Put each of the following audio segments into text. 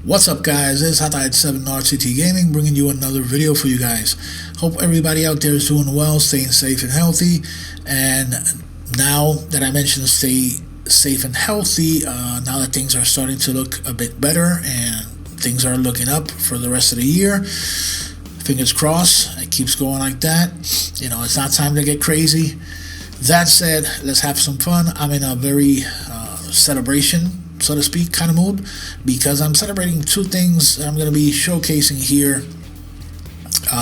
What's up guys, it's Hot7 RCT Gaming bringing you another video for you guys. Hope everybody out there is doing well, staying safe and healthy. And now that I mentioned stay safe and healthy, now that things are starting to look a bit better and things are looking up for the rest of the year, fingers crossed, it keeps going like that. You know, it's not time to get crazy. That said, let's have some fun. I'm in a very celebration, so to speak, kind of mood, because I'm celebrating two things that I'm going to be showcasing here.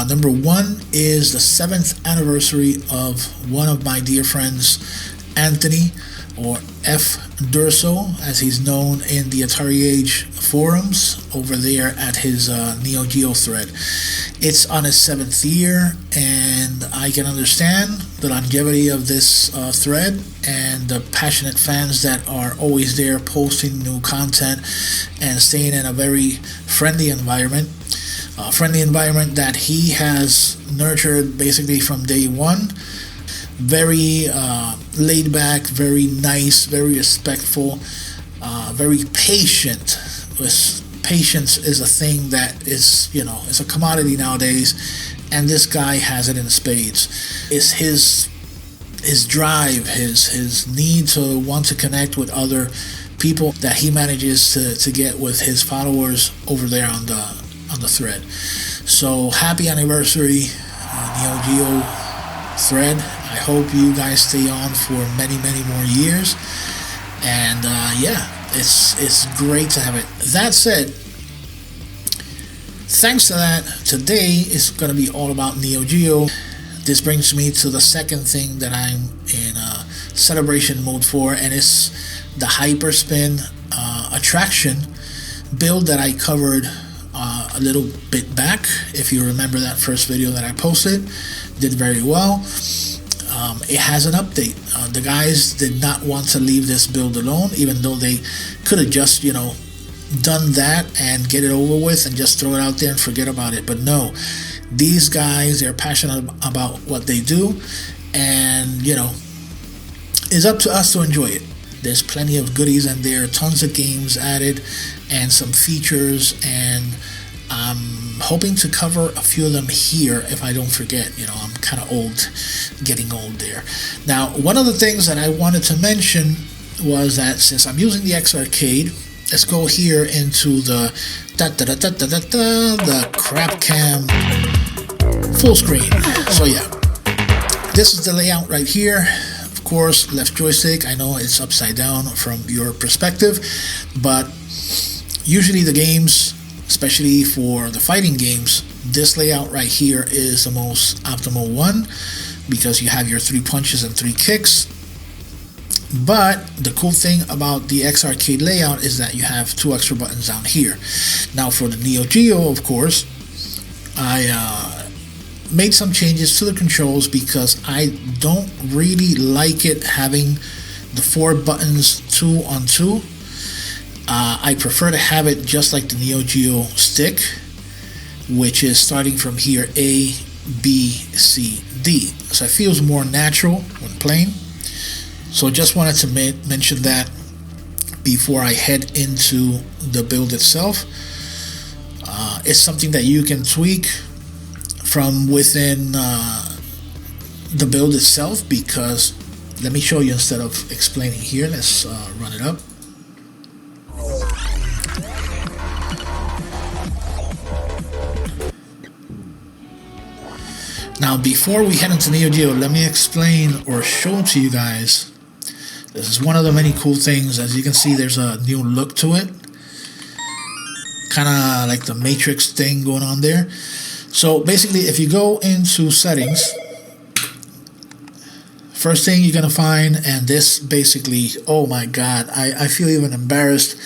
Number one is the 7th anniversary of one of my dear friends, Anthony, or F. Durso, as he's known in the Atari Age forums over there at his Neo Geo thread. It's on its 7th year, and I can understand the longevity of this thread and the passionate fans that are always there posting new content and staying in a very friendly environment. Friendly environment that he has nurtured basically from day one. Very laid back, very nice, very respectful, very patient. Patience is a thing that is, you know, it's a commodity nowadays, and this guy has it in spades. It's his drive, his need to want to connect with other people that he manages to get with his followers over there on the thread. So happy anniversary, Neo Geo thread. I hope you guys stay on for many more years, and yeah, it's great to have it. That said, thanks to that, today is going to be all about Neo Geo. This brings me to the second thing that I'm in celebration mode for, and it's the Hyperspin Attraction build that I covered a little bit back. If you remember that first video that I posted, did very well. It has an update. The guys did not want to leave this build alone, even though they could have just, you know, done that and get it over with and just throw it out there and forget about it. But no, these guys, they're passionate about what they do, and you know, it's up to us to enjoy it. There's plenty of goodies in there, tons of games added and some features, and I'm hoping to cover a few of them here if I don't forget. You know, I'm kind of old, getting old there. Now, one of the things that I wanted to mention was that since I'm using the X Arcade, let's go here into the crap cam full screen. So yeah, this is the layout right here. Of course, left joystick. I know it's upside down from your perspective, but usually the games, especially for the fighting games, this layout right here is the most optimal one because you have your 3 punches and 3 kicks. But the cool thing about the X Arcade layout is that you have 2 extra buttons down here. Now for the Neo Geo, of course, I made some changes to the controls because I don't really like it having the 4 buttons 2 on 2. I prefer to have it just like the Neo Geo stick, which is starting from here A, B, C, D. So it feels more natural when playing. So just wanted to mention that before I head into the build itself. It's something that you can tweak from within the build itself, because let me show you instead of explaining here. Let's run it up. Now before we head into Neo Geo, let me explain or show to you guys. This is one of the many cool things. As you can see, there's a new look to it. Kind of like the Matrix thing going on there. So basically, if you go into settings, first thing you're going to find, and this basically, oh my god, I feel even embarrassed.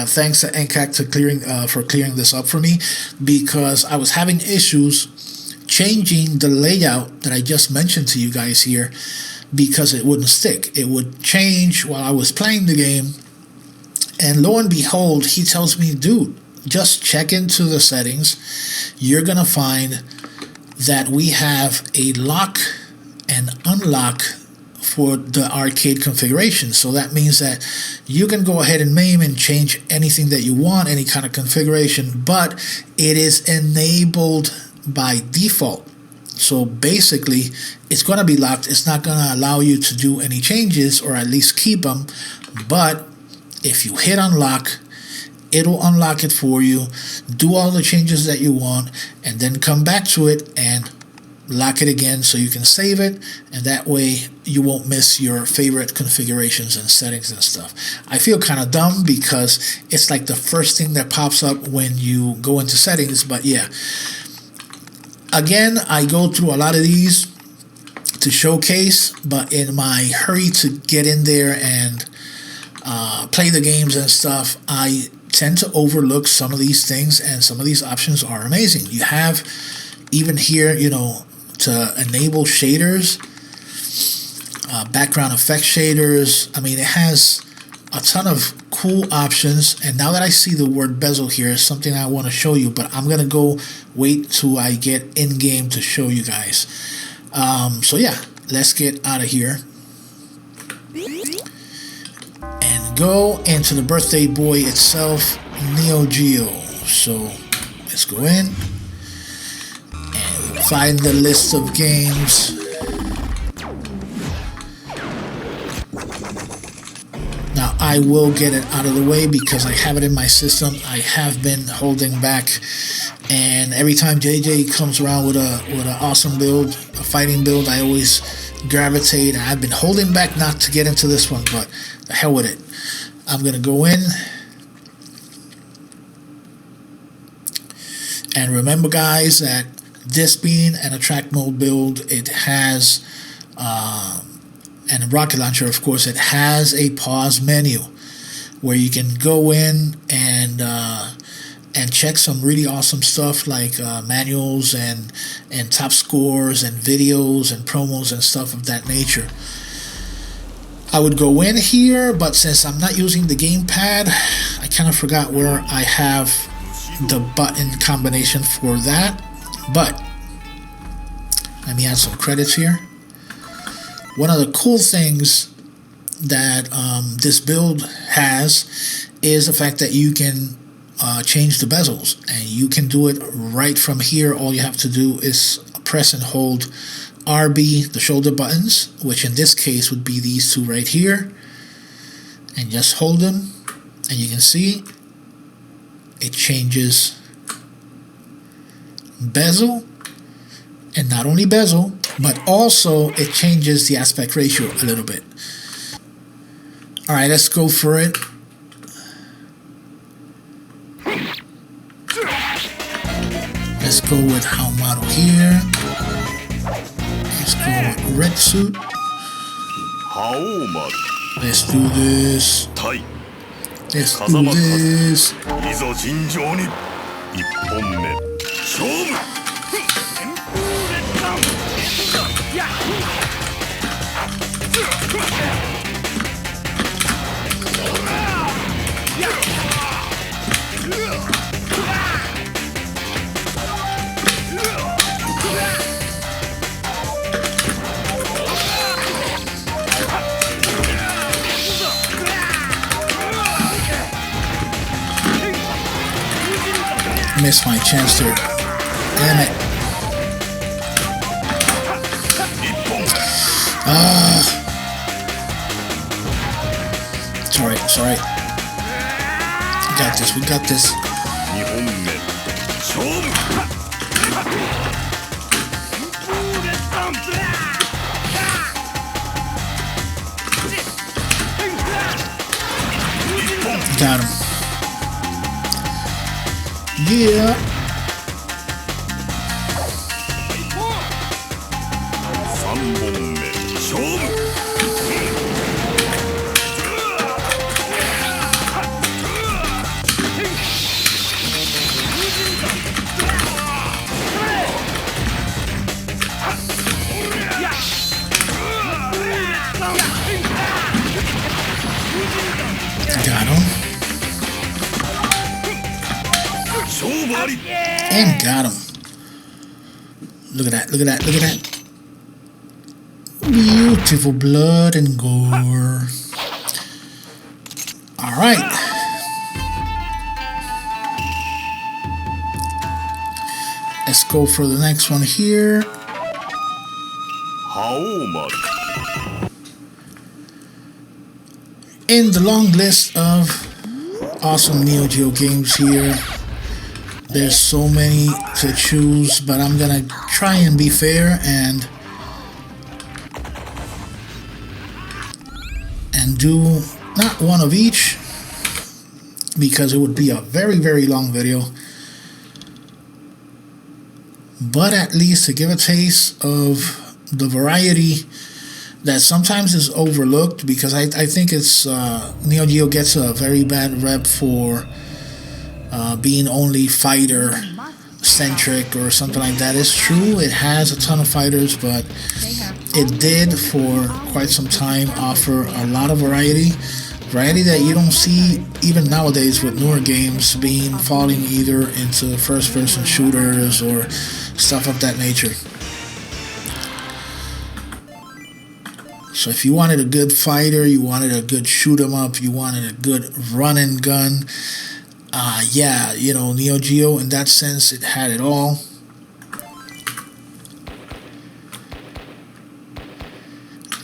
Thanks to NCAC for clearing this up for me, because I was having issues changing the layout that I just mentioned to you guys here, because it wouldn't stick. It would change while I was playing the game, and lo and behold, he tells me, dude, just check into the settings. You're gonna find that we have a lock and unlock for the arcade configuration. So that means that you can go ahead and MAME and change anything that you want, any kind of configuration, but it is enabled by default. So basically, it's going to be locked. It's not going to allow you to do any changes, or at least keep them. But if you hit unlock, it'll unlock it for you, do all the changes that you want, and then come back to it and lock it again so you can save it, and that way you won't miss your favorite configurations and settings and stuff. I feel kind of dumb because it's like the first thing that pops up when you go into settings, but yeah. Again, I go through a lot of these to showcase, but in my hurry to get in there and play the games and stuff, I tend to overlook some of these things, and some of these options are amazing. You have even here, you know, to enable shaders, background effect shaders. I mean, it has a ton of cool options. And now that I see the word bezel here, is something I want to show you, but I'm gonna go wait till I get in game to show you guys. So yeah, let's get out of here and go into the birthday boy itself, Neo Geo. So let's go in. Find the list of games. Now I will get it out of the way because I have it in my system. I have been holding back, and every time JJ comes around with an awesome build, a fighting build, I always gravitate. I've been holding back not to get into this one, but the hell with it. I'm gonna go in. And remember, guys, that this being an attract mode build, it has, and a rocket launcher, of course, it has a pause menu where you can go in and check some really awesome stuff like manuals and top scores and videos and promos and stuff of that nature. I would go in here, but since I'm not using the gamepad, I kind of forgot where I have the button combination for that. But let me add some credits here. One of the cool things that this build has is the fact that you can change the bezels, and you can do it right from here. All you have to do is press and hold RB, the shoulder buttons, which in this case would be these two right here, and just hold them, and you can see it changes bezel. And not only bezel, but also it changes the aspect ratio a little bit. All right, let's go for it. Let's go with how model here. Let's go with red suit. Let's do this. Let's do this. Missed my chance there. Damn it. It's alright, it's alright. We got this, we got this. Got him. Yeah. Got him. And got him. Look at that, look at that, look at that. Beautiful blood and gore. Alright. Let's go for the next one here. In the long list of awesome Neo Geo games here, there's so many to choose, but I'm gonna try and be fair and do not one of each, because it would be a very long video, but at least to give a taste of the variety that sometimes is overlooked, because I think it's Neo Geo gets a very bad rep for being only fighter centric or something like that. It's true, it has a ton of fighters, but it did for quite some time offer a lot of variety that you don't see even nowadays with newer games falling either into first person shooters or stuff of that nature. So if you wanted a good fighter, you wanted a good shoot 'em up, you wanted a good run and gun, yeah, you know, Neo Geo in that sense, it had it all.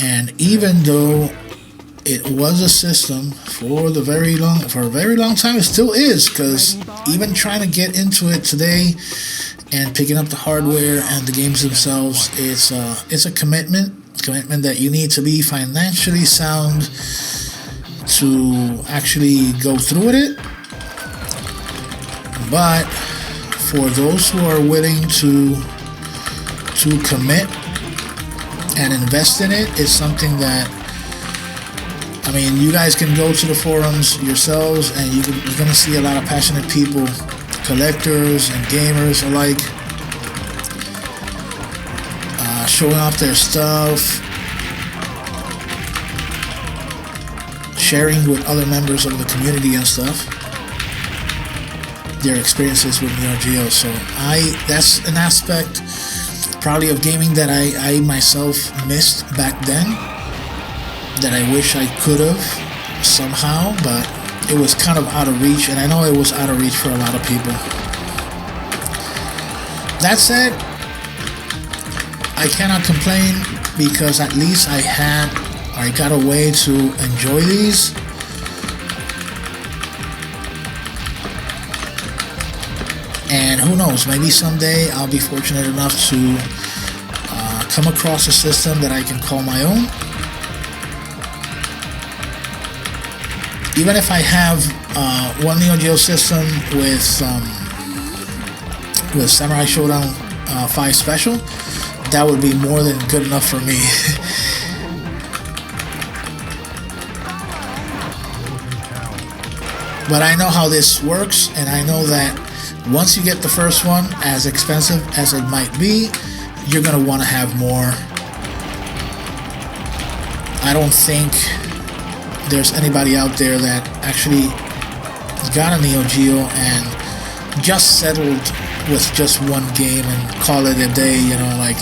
And even though it was a system for a very long time, it still is, because even trying to get into it today and picking up the hardware and the games themselves, it's a commitment that you need to be financially sound to actually go through with it. But for those who are willing to commit and invest in it, it's something that, I mean, you guys can go to the forums yourselves and you're going to see a lot of passionate people, collectors and gamers alike, showing off their stuff, sharing with other members of the community and stuff their experiences with Neo Geo. So that's an aspect probably of gaming that I myself missed back then, that I wish I could have somehow, but it was kind of out of reach, and I know it was out of reach for a lot of people. That said, I cannot complain, because at least I got a way to enjoy these. And who knows, maybe someday I'll be fortunate enough to come across a system that I can call my own. Even if I have one Neo Geo system with Samurai Showdown 5 Special, that would be more than good enough for me. But I know how this works, and I know that once you get the first one, as expensive as it might be, you're going to want to have more. I don't think there's anybody out there that actually got a Neo Geo and just settled with just one game and call it a day, you know, like,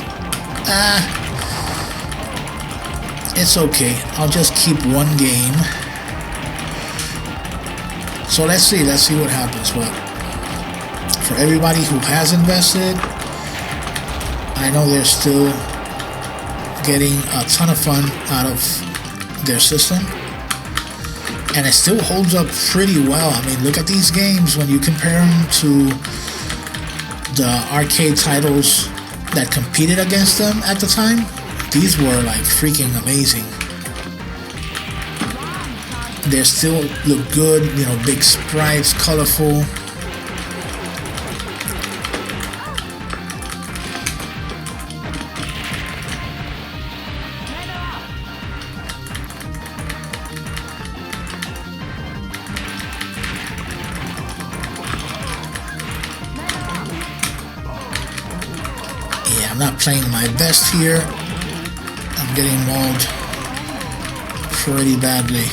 it's okay, I'll just keep one game. So let's see what happens. But for everybody who has invested, I know they're still getting a ton of fun out of their system, and it still holds up pretty well. I mean, look at these games when you compare them to the arcade titles that competed against them at the time. These were like freaking amazing. They still look good, you know, big sprites, colorful. I'm not playing my best here. I'm getting mauled pretty badly.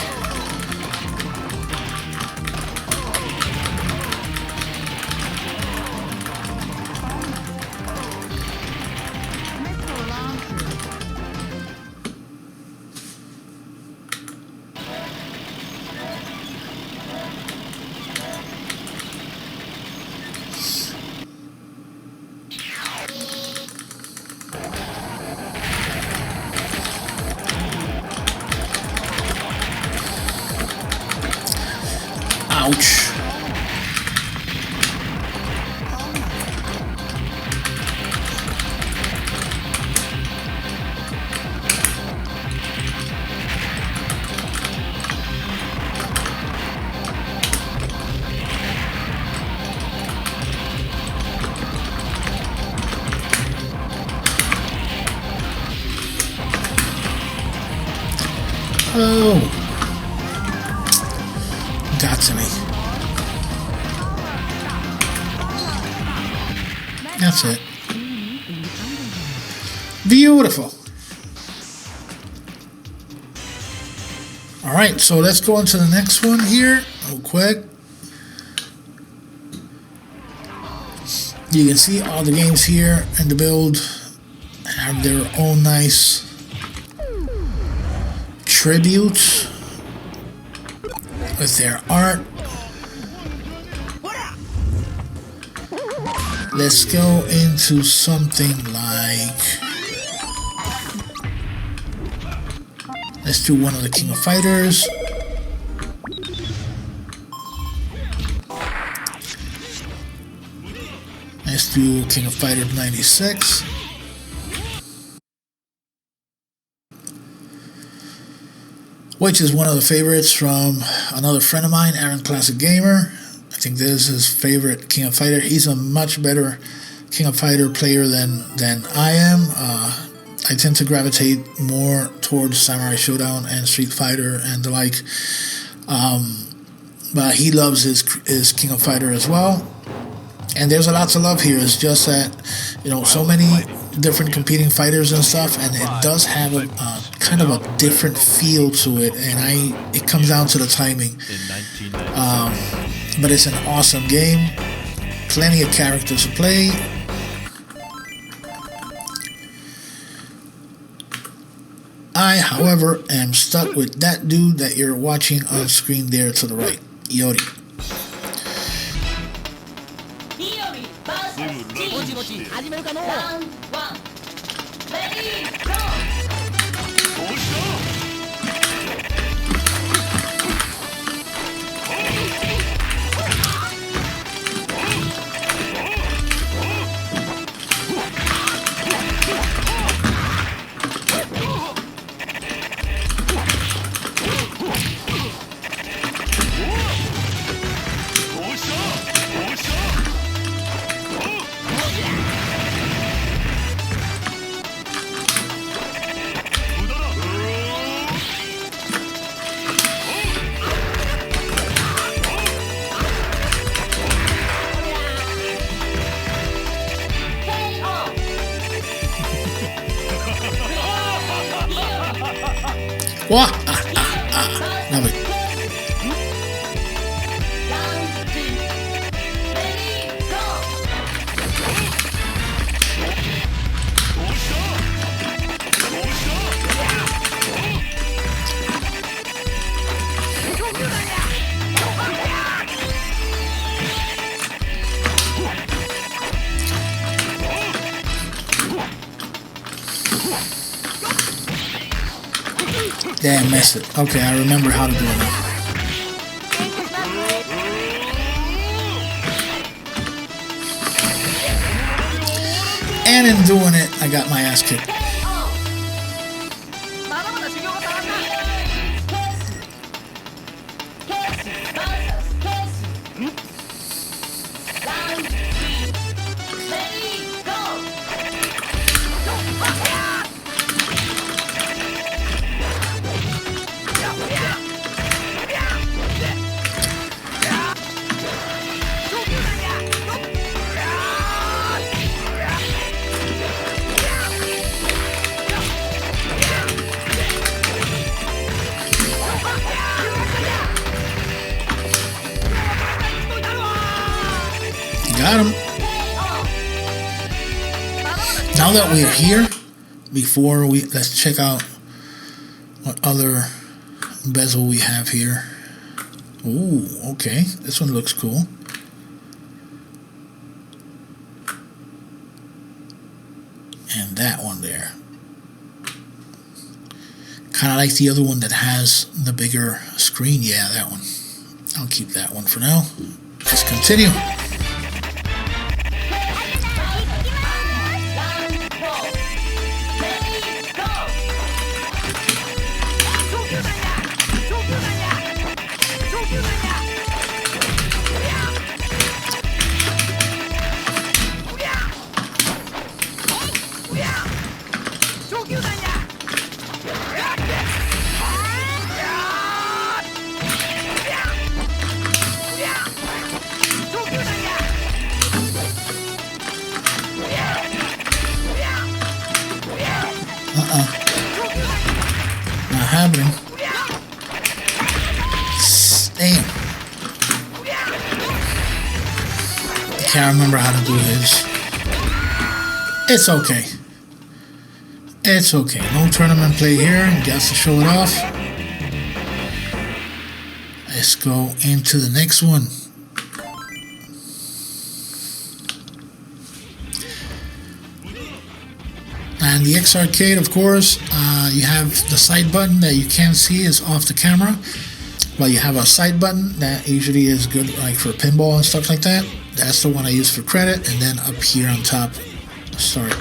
Ouch. Oh, got to me. That's it. Beautiful. All right, so let's go on to the next one here real quick. You can see all the games here in the build have their own nice tributes with their art. Let's go into something like, let's do one of the King of Fighters. Let's do King of Fighters 96. Which is one of the favorites from another friend of mine, Aaron Classic Gamer. I think this is his favorite King of Fighter. He's a much better King of Fighter player than I am. I tend to gravitate more towards Samurai Showdown and Street Fighter and the like. But he loves his King of Fighter as well. And there's a lot to love here. It's just that, you know, so many different competing fighters and stuff, and it does have a kind of a different feel to it, and it comes down to the timing. But it's an awesome game, plenty of characters to play. I, however, am stuck with that dude that you're watching on screen there to the right, Yori. What? Love it. Damn, missed it. Okay, I remember how to do it now. And in doing it, I got my ass kicked. Got him. Now that we're here, let's check out what other bezel we have here. Ooh, okay, this one looks cool. And that one there. Kind of like the other one that has the bigger screen. Yeah, that one. I'll keep that one for now. Let's continue. Not happening. Damn. Can't remember how to do his. It's okay. It's okay. No tournament play here. Got to show it off. Let's go into the next one. And the X Arcade, of course, you have the side button that you can't see is off the camera. But you have a side button that usually is good like for pinball and stuff like that. That's the one I use for credit. And then up here on top, start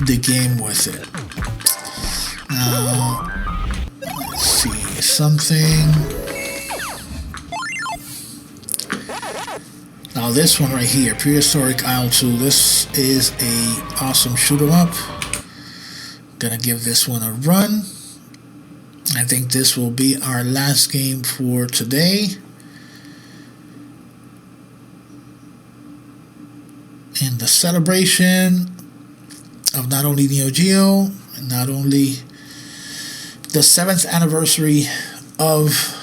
the game with it. Now, let's see, something. Now this one right here, Prehistoric Isle 2, this is a awesome shoot 'em up. Gonna give this one a run. I think this will be our last game for today. In the celebration of not only Neo Geo, and not only the 7th anniversary of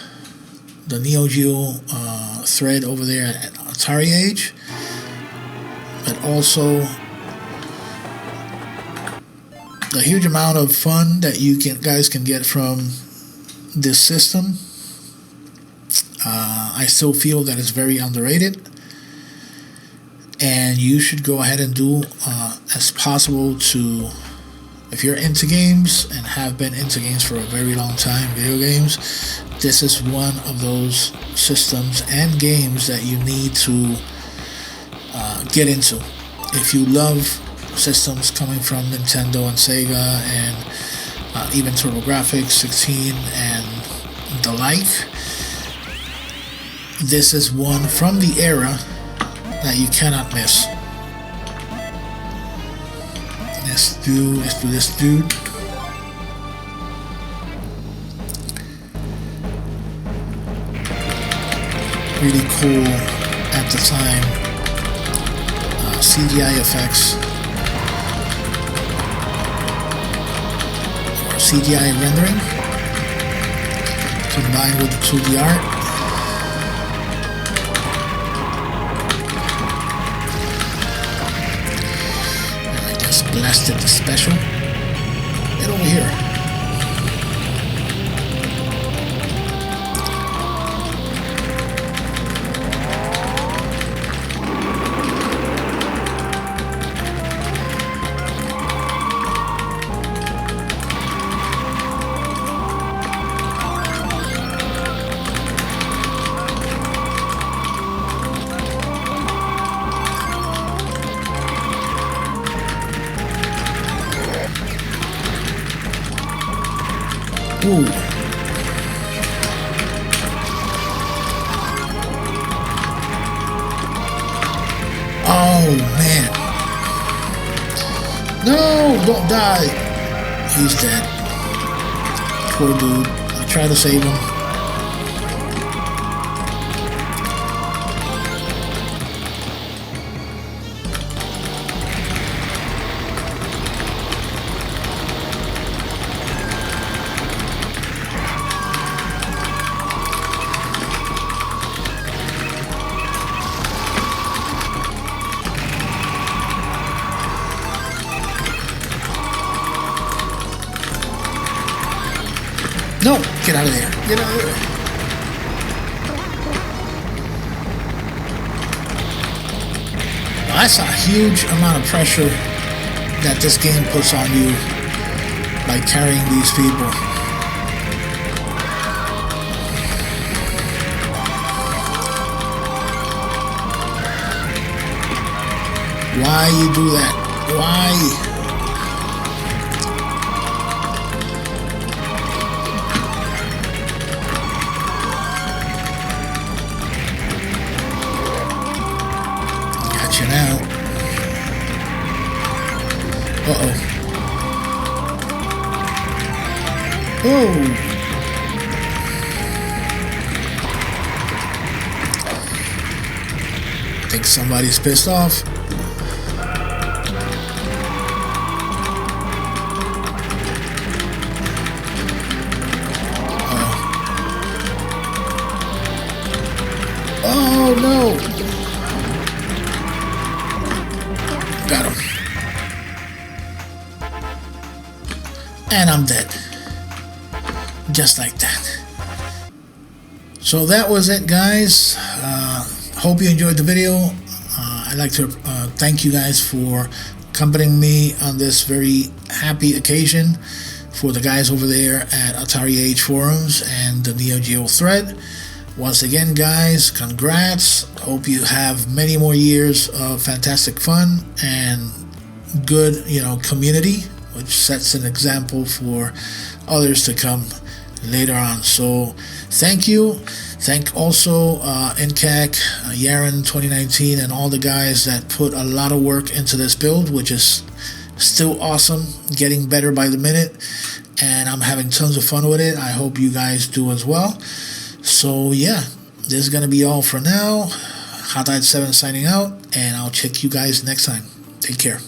the Neo Geo thread over there at Atari Age, but also the huge amount of fun that you guys can get from this system. I still feel that it's very underrated, and you should go ahead and do as possible to, if you're into games and have been into games for a very long time, video games, this is one of those systems and games that you need to get into. If you love systems coming from Nintendo and Sega and even TurboGrafx 16 and the like, this is one from the era that you cannot miss. Let's do this dude. Really cool at the time. CGI effects. CGI rendering combined with the 2D art. And I just blasted the special. Get over here. Ooh. Oh man. No, don't die. He's dead. Poor dude. I tried to save him. No, get out of there. Get out of there. Well, that's a huge amount of pressure that this game puts on you by carrying these people. Why you do that? Why? Got you now. Uh-oh. Oh! Think somebody's pissed off. Oh no! Got him. And I'm dead. Just like that. So that was it, guys. Hope you enjoyed the video. I'd like to thank you guys for accompanying me on this very happy occasion, for the guys over there at Atari Age Forums and the Neo Geo thread. Once again, guys, congrats. Hope you have many more years of fantastic fun and good, community, which sets an example for others to come later on. So thank you. Thank also NCAC, Yaren 2019, and all the guys that put a lot of work into this build, which is still awesome, getting better by the minute, and I'm having tons of fun with it. I hope you guys do as well. So yeah, this is going to be all for now. Hot 7 signing out, and I'll check you guys next time. Take care.